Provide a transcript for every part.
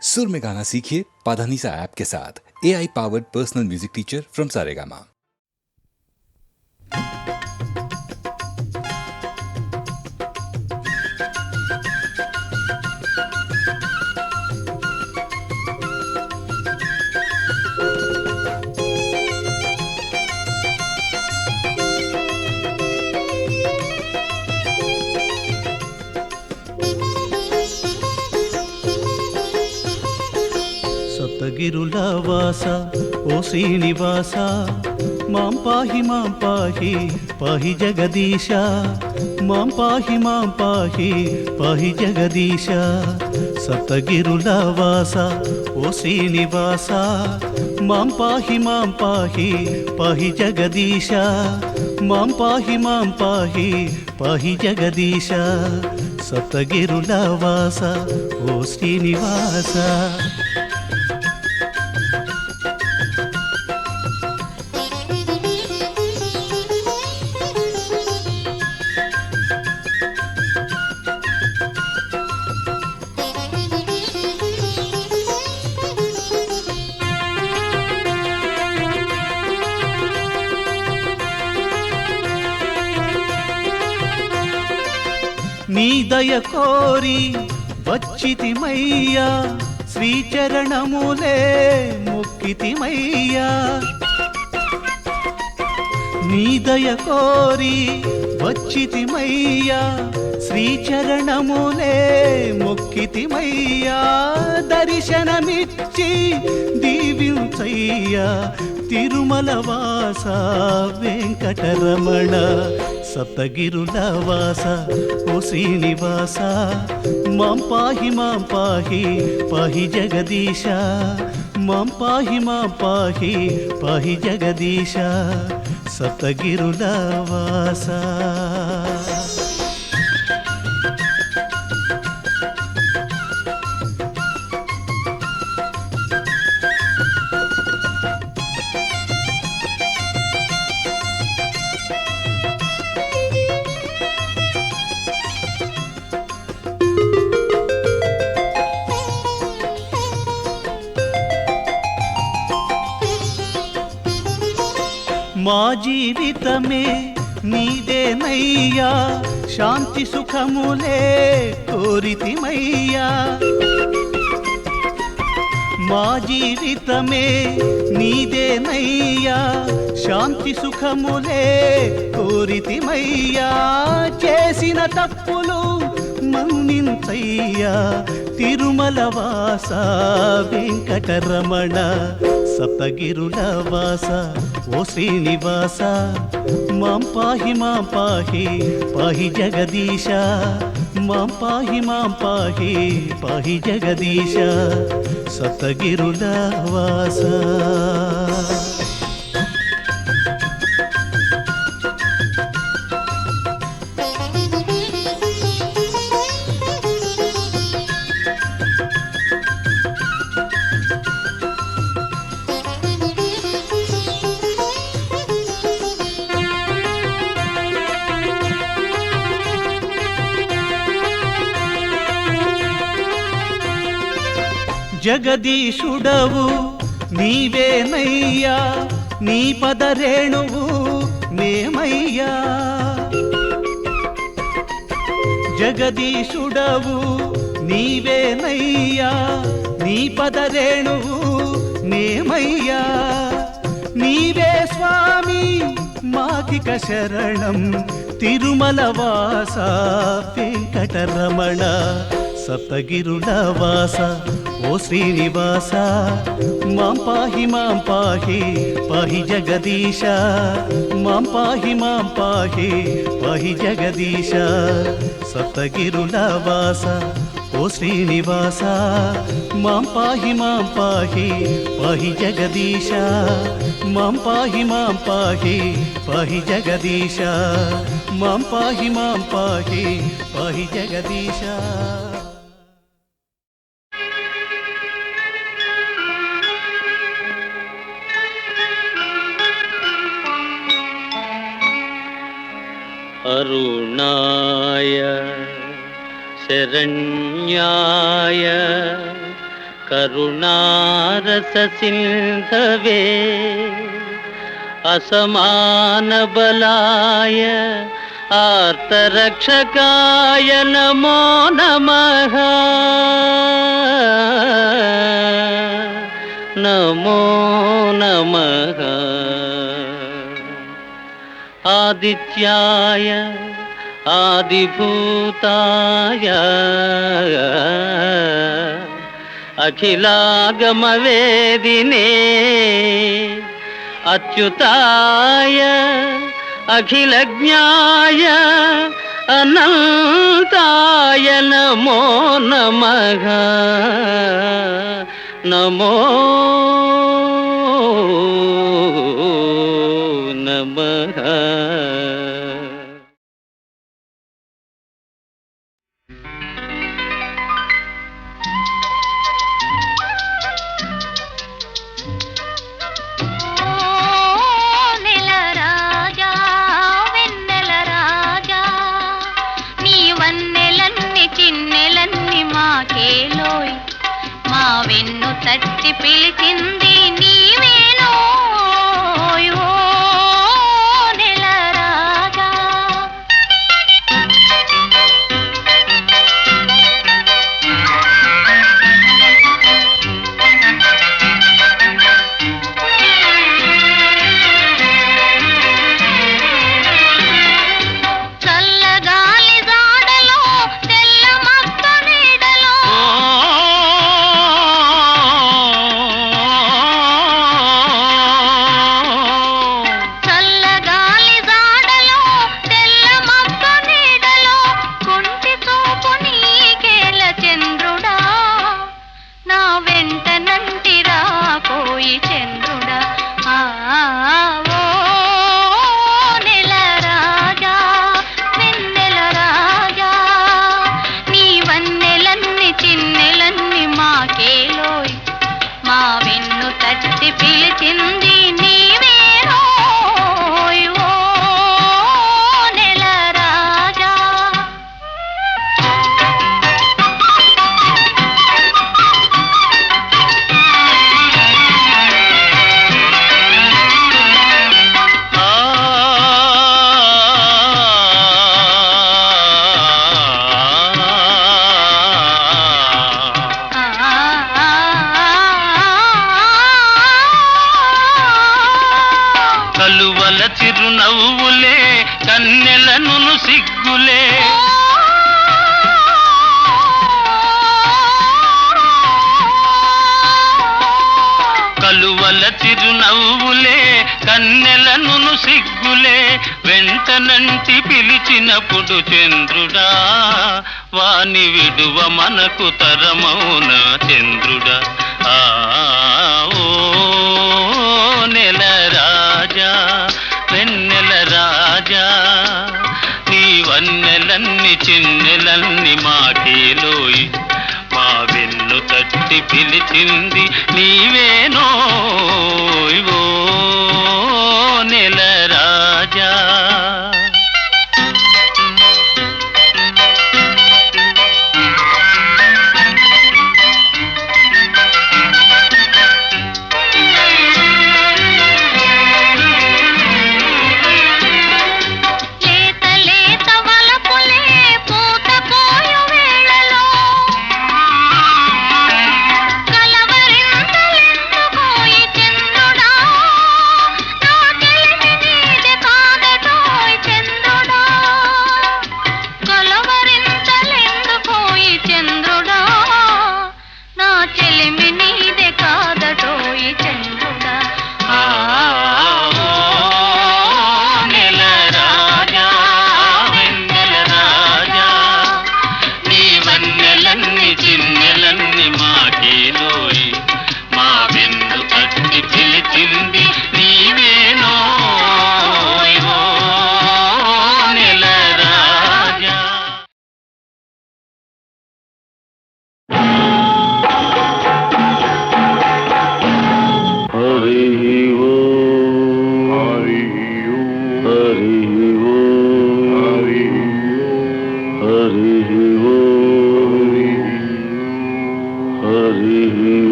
सुर में गाना सीखिए पाधानीसा ऐप के साथ। AI powered personal music teacher from Saregama. సప్తగిరులవాస ఓ శ్రీనివాస మాం పాహి పాహి జగదీశ మాం పాహి పాహి జగదీశ సప్తగిరులవాస ఓ శ్రీనివాస మాం పాహి పాహి జగదీశ మాం పాహి పాహి జగదీశ సప్తగిరులవాస ఓ శ్రీనివాస. నీ దయ కోరి వచ్చితిమయ్యా శ్రీచరణములే మొక్కితిమయ్యా. నీ దయ కోరి వచ్చితిమయ్యా శ్రీచరణములే మొక్కితిమయ్యా. దర్శనమిచ్చి దీవించయ్యా తిరుమల వాస వెంకటరమణ. సప్తగిరులవాస ఓ శ్రీనివాస మాం పాహి పాహి జగదీశ మాం పాహి పాహి జగదీశ సప్తగిరులవాస. మా జీవితమే నీదేనయ్యా శాంతి సుఖములే కోరితిమయ్యా. మా జీవితమే నీదేనయ్యా శాంతి సుఖములే కోరితిమయ్యా. చేసిన తప్పులు మన్నించయ్యా తిరుమల వాస వెంకటరమణ. సప్తగిరులవాస ఓ శ్రీనివాస మాం పాహి పాహి జగదీశ మాం పాహి పాహి జగదీశ సప్తగిరులవాస. జగదీశుడవు నీవేనయ్యా నీ పదరేణువు మేమయ్యా. జగదీశుడవు నీవేనయ్యా నీ పదరేణువు మేమయ్యా. నీవే స్వామి మాకిక శరణం తిరుమల వాస వెంకటరమణ. సప్తగిరులవాస ఓ శ్రీనివాస మాం పాహి పాహి జగదీశ మాం పాహి పాహి జగదీశ సప్తగిరులవాస ఓ శ్రీనివాస మాం పాహి పాహి జగదీశ మాం పాహి పాహి జగదీశ మాం పాహి పాహి జగదీశ. अरुणाय शरण्याय కరుణారస సింధవే అసమాన బలాయ ఆర్తరక్షకాయ నమో నమః నమో నమః ఆదిత్యాయ ఆదిభూతాయ అఖిలాగమవేదినే అచ్యుతాయ అఖిలజ్ఞాయ అనంతాయ నమో నమః నమో నమః. తట్టి పిలిచింది నీవేనో ఓ నెల రాజా. చల్లగాలి జాడలో తెల్ల మబ్బ నీడలో పిలిచింది నీవేనో ఓ నెల రాజా. కలువల చిరునవ్వులే కన్నెలను సిగ్గులే కలువల చిరునవ్వులే కన్నెలను సిగ్గులే వెంటనంటి పిలిచినప్పుడు చంద్రుడా వాని విడువ మనకు తరమౌన చంద్రుడా. ఓ నెల రాజా వెన్నెల రాజా నీ వన్నెలన్ని చిన్నెలన్ని మాటేలోయి మా వెన్ను తట్టి పిలిచింది నీవేనో ఓ నెల రాజా. కలవరింతలెన్నో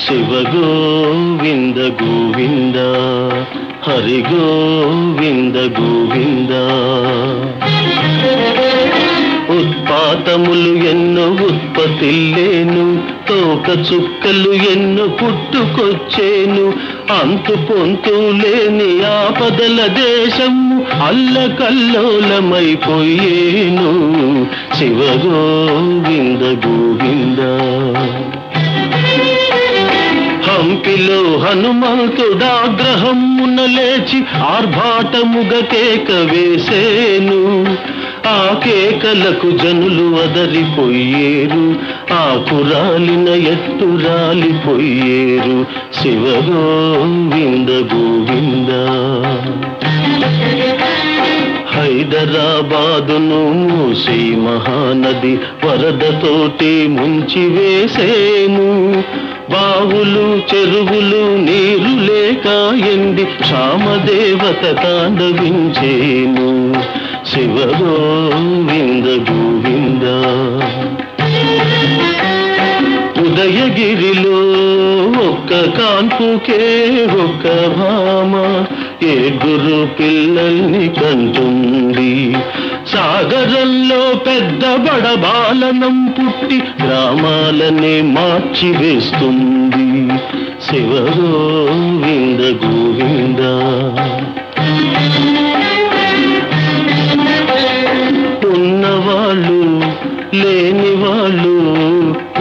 శివ గోవింద గోవింద హరి గోవింద గోవింద ఉత్పాతములు ఎన్నో ఉత్పత్తిల్లేను తోక చుక్కలు ఎన్నో పుట్టుకొచ్చేను అంతు పొంతు లేని ఆపదల దేశము అల్లకల్లోలమైపోయేను శివ గోవింద గోవింద హంపిలో హనుమంతుడాగ్రహమున లేచి ఆర్భాటముగ కేక వేసేను ఆ కేకలకు జనులు అదరిపోయేరు ఆకురాలిన ఎట్టు రాలిపోయేరు శివ గోవింద గోవింద హైదరాబాదును మూసి మహానది వరదతోటి ముంచి వేసేను బావులు చెరువులు నీరు లేక ఎండి క్షామదేవత తాండవించేను శివ గోవింద గోవింద ఉదయగిరిలో ఒక్క కాన్పుకే ఒక్క భామ ఏడుగురు పిల్లల్ని కంటుంది సాగరంలో పెద్ద బడబాలనం పుట్టి గ్రామాలనే మార్చి వేస్తుంది శివ గోవింద గోవింద ఉన్నవాళ్ళు లేని వాళ్ళు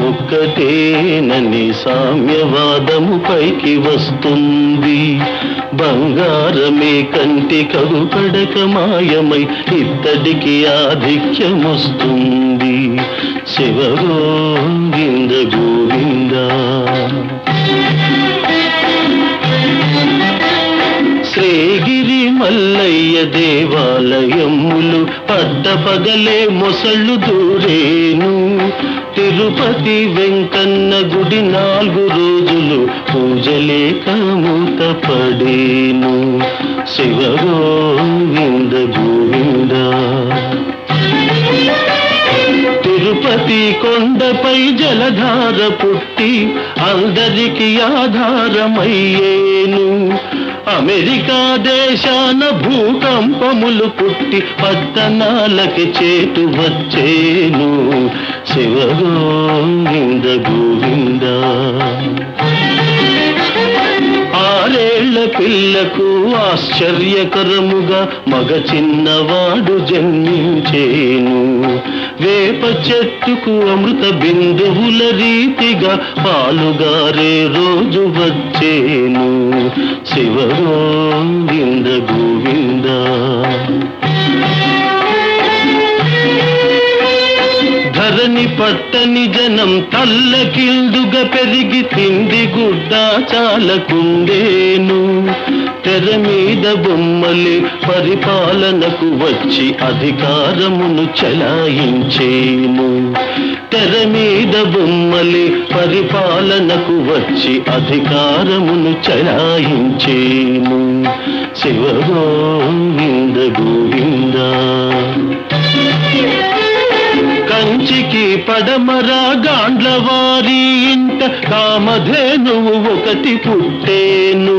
ఒక్కటేనని సామ్యవాదము పైకి వస్తుంది బంగారమే కంటి కరుపడక మాయమై ఇత్తడికి ఆధిక్యమొస్తుంది శివ గోవింద గోవింద శ్రీగిరి మల్లయ్య దేవాలయములు పట్టపగలే మొసళ్ళు దూరేను తిరుపతి వెంకన్న గుడి 4 రోజులు పూజలేక మూతపడేను శివ గోవింద గోవింద తిరుపతి కొండపై జలధార పుట్టి అందరికి ఆధారమయ్యేను అమెరికా దేశాన భూకంపములు పుట్టి పట్టణాలకి చేటు వచ్చేను శివ గోవింద గోవింద 6 ఏళ్ల పిల్లకు ఆశ్చర్యకరముగా మగ చిన్నవాడు జన్మించేను వేప చెట్టుకు అమృత బిందువుల రీతిగా పాలుగారే రోజు వచ్చేను శివ గోవింద గోవింద ధరణి పట్టని జనం తల్లకిల్దుగా పెరిగి తిండి గుడ్డ చాలకుండేను తెర మీద బొమ్మలే పరిపాలనకు వచ్చి అధికారమును చలాయించేను తెర మీద బొమ్మలే పరిపాలనకు వచ్చి అధికారమును చలాయించేను శివ గోవింద గోవింద కంచికి పడమర గాండ్లవారి ఇంట కామధేనువు ఒకటి పుట్టేను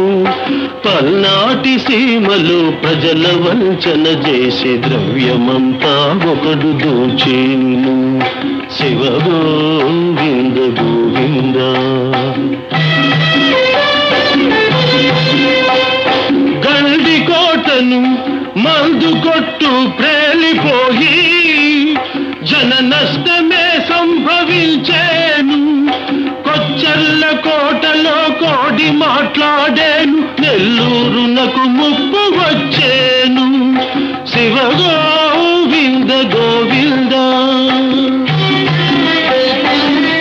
పల్నాటి సీమలో ప్రజల వంచన చేసి ద్రవ్యమంతా ఒకడు దోచేను శివ గోవింద గోవింద గండి కోటను మందు కొట్టు ప్రేలిపోయి జన నష్టమే సంభవించేను కొచ్చర్ల కోటలో కోడి మాట్లాడేను నెల్లూరునకు ముప్పు వచ్చేను శివ గోవింద గోవింద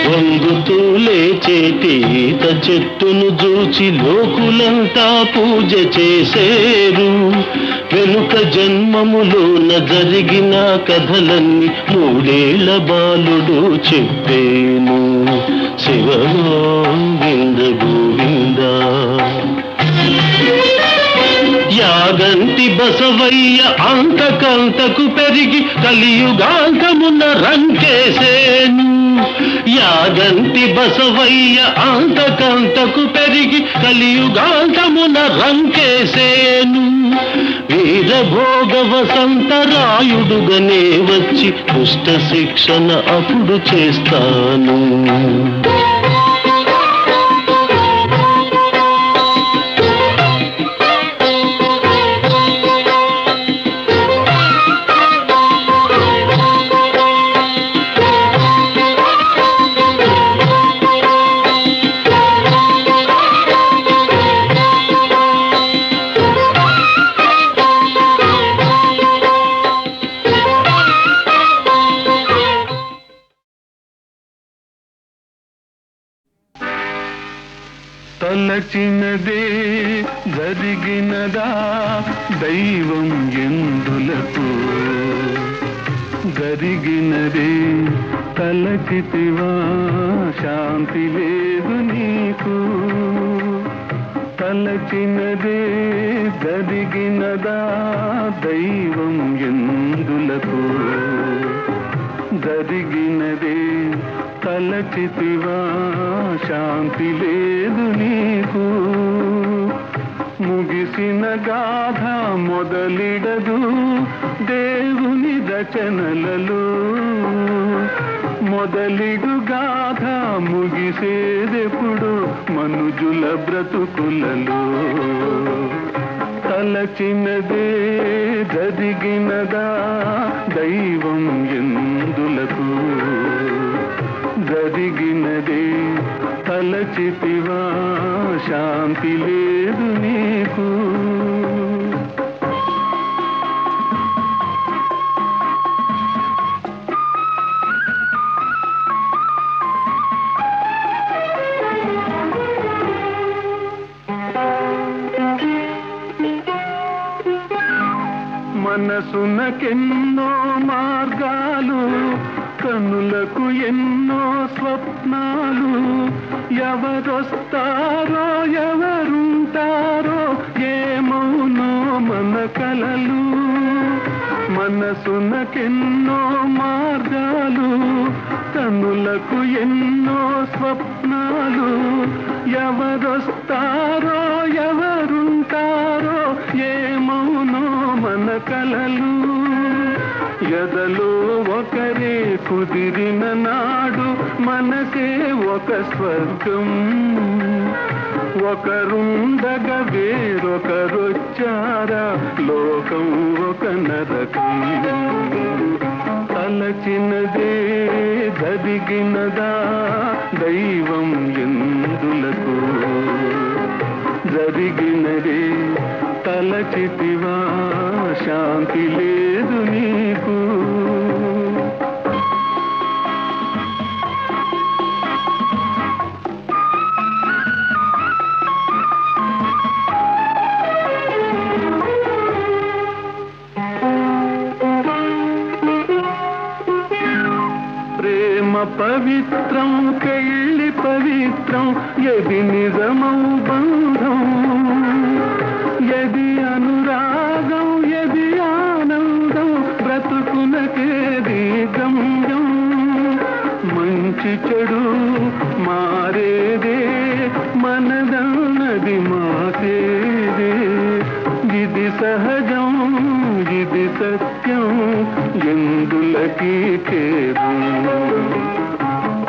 వంగుతూ లేచేటి ఈత చెట్టును చూచి లోకులంతా పూజ చేసేరు వెనుక జన్మములోన జరిగిన కథలన్నీ 3 ఏళ్ల బాలుడు చెప్పేను శివ గోవింద గోవింద యాగంటి యాగంటి బసవయ్య అంతకంతకు పెరిగి కలియుగాంతమున రంకేసేను. యాగంటి బసవయ్య అంతకంతకు పెరిగి కలియుగాంతమున రంకేసేను. వీరభోగ వసంతరాయుడుగనే వచ్చి దుష్ట శిక్షణ అప్పుడు చేస్తాను. తలచినదే జరిగినదా దైవం ఎందులకు, జరిగినదే తలచితివా శాంతి లేదు నీకు. తలచినదే జరిగినదా దైవం ఎందులకు, జరిగినదే తలచితివా శాంతి లేదు నీకు. ముగిసిన గాథ మొదలిడదు దేవుని రచనలలో, మొదలిడు గాథ ముగిసేదెప్పుడు మనుజుల బ్రతుకులలో. తలచినదే జరిగినదా దైవం ఎందులకు, జరిగినదే తలచితివా శాంతి లేదు నీకు. మనసునకెన్నో మార్గాలు, కనులకు ఎన్నో స్వప్నాలు. ఎవరొస్తారో ఎవరుంటారో ఏమౌనో మన కలలు. మనసునకెన్నో మార్గాలు, కనులకు ఎన్నో స్వప్నాలు. ఎవరొస్తారో ఎవరుంటారో ఏమౌనో మన కలలు. ఎదలో ఒకరే కుదిరిన నాడు మనసే ఒక స్వర్గం. ఒకరుండగా వేరొకరొచ్చారా లోకం ఒక నరకం. తలచినదే జరిగినదా దైవం ఎందులకు, జరిగినదే తలచితివా శాంతి లేదు నీకు. ప్రేమ పవిత్రం పెళ్ళి పవిత్రం, ఎది నిజమౌ బంధం, ఎది అనురాగం ఎది ఆనందం, బ్రతుకునకేది గమ్యం. మంచి చెడు మారేదే మనదన్నది మాసేదే. ఇది సహజం ఇది సత్యం ఎందులకి చేరు.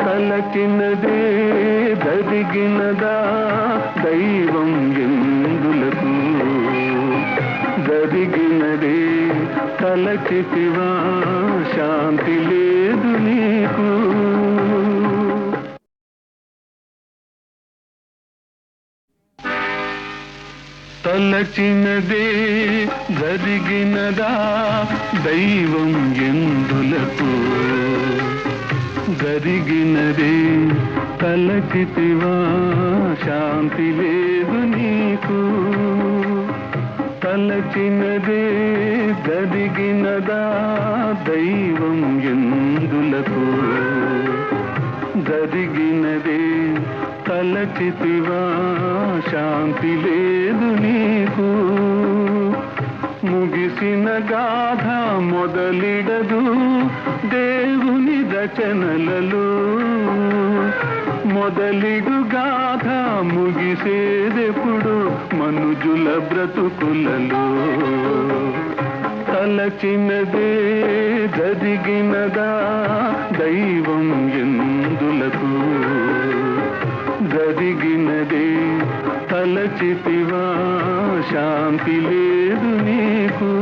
తలచినదే జరిగినదా దైవం ఎందులకు, జరిగినదే తలచితివా శాంతి లేదు నీకు. తలచినదే జరిగినదా దైవం ఎందులకు, జరిగినదే తలచితివా శాంతి లేదు నీకు. తలచినదే జరిగినదా దైవం ఎందులకు, జరిగినదే తలచితివా శాంతి లేదు నీకు. ముగిసిన గాథ మొదలిడదు దేవుని రచనలలో. మొదలిడు గాథ ముగిసేదెప్పుడు మనుజుల బ్రతుకులలో. తలచినదే జరిగినదా దైవం ఎందులకు. జరిగినదే తలచితివా శాంతి లేదు నీకు.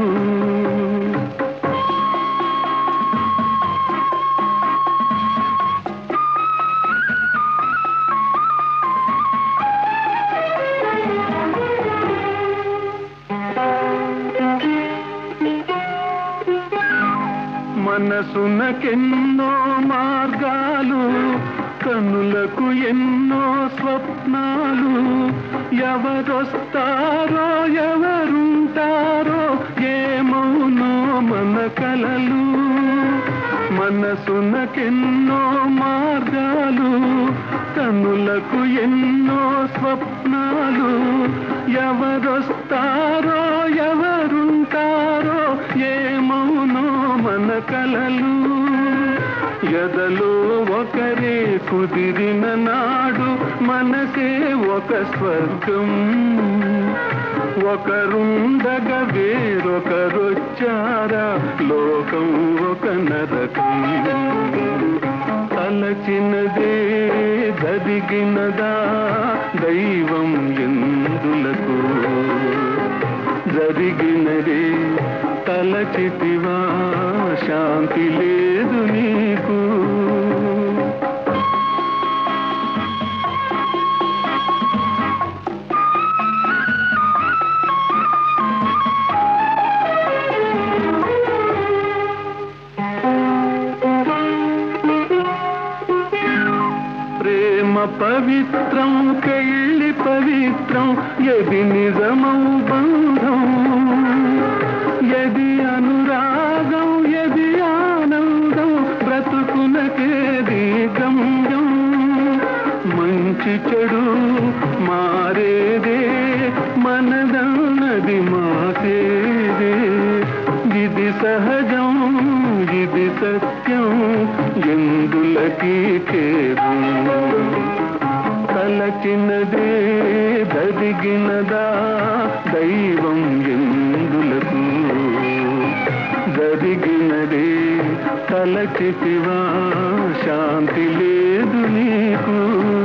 మనసునకెన్నో మార్గాలు, కనులకు ఎన్నో స్వప్నాలు. ఎవరొస్తారో ఎవరుంటారో ఏమౌనో మన కలలు. మనసునకెన్నో మార్గాలు, కనులకు ఎన్నో స్వప్నాలు. ఎవరొస్తారో ఎవరుంటారో ఏమౌనో మన కలలు. ఎదలో ఒకరే కుదిరిన నాడు మనసే ఒక స్వర్గం. ఒకరుండగా వేరొకరొచ్చారా లోకం ఒక నరకం. తలచినదే జరిగినదా దైవం ఎందులకు. జరిగినదే తలచితివా శాంతి లేదు నీకు. ప్రేమ పవిత్రం పెళ్ళి పవిత్రం ఎది నిజమౌ బంధం. ఎది అనురాగం ఎది ఆనందం బ్రతుకునకేది గమ్యం. మంచి చెడు మారేదే మనదన్నది మాసేదే. ఇది సహజం ఇది సత్యం ఎందులకి ఖేదం. తలచినదే జరిగినదా దైవం ఎందులకు. జరిగినదే తలచితివా శాంతి లేదు నీకు.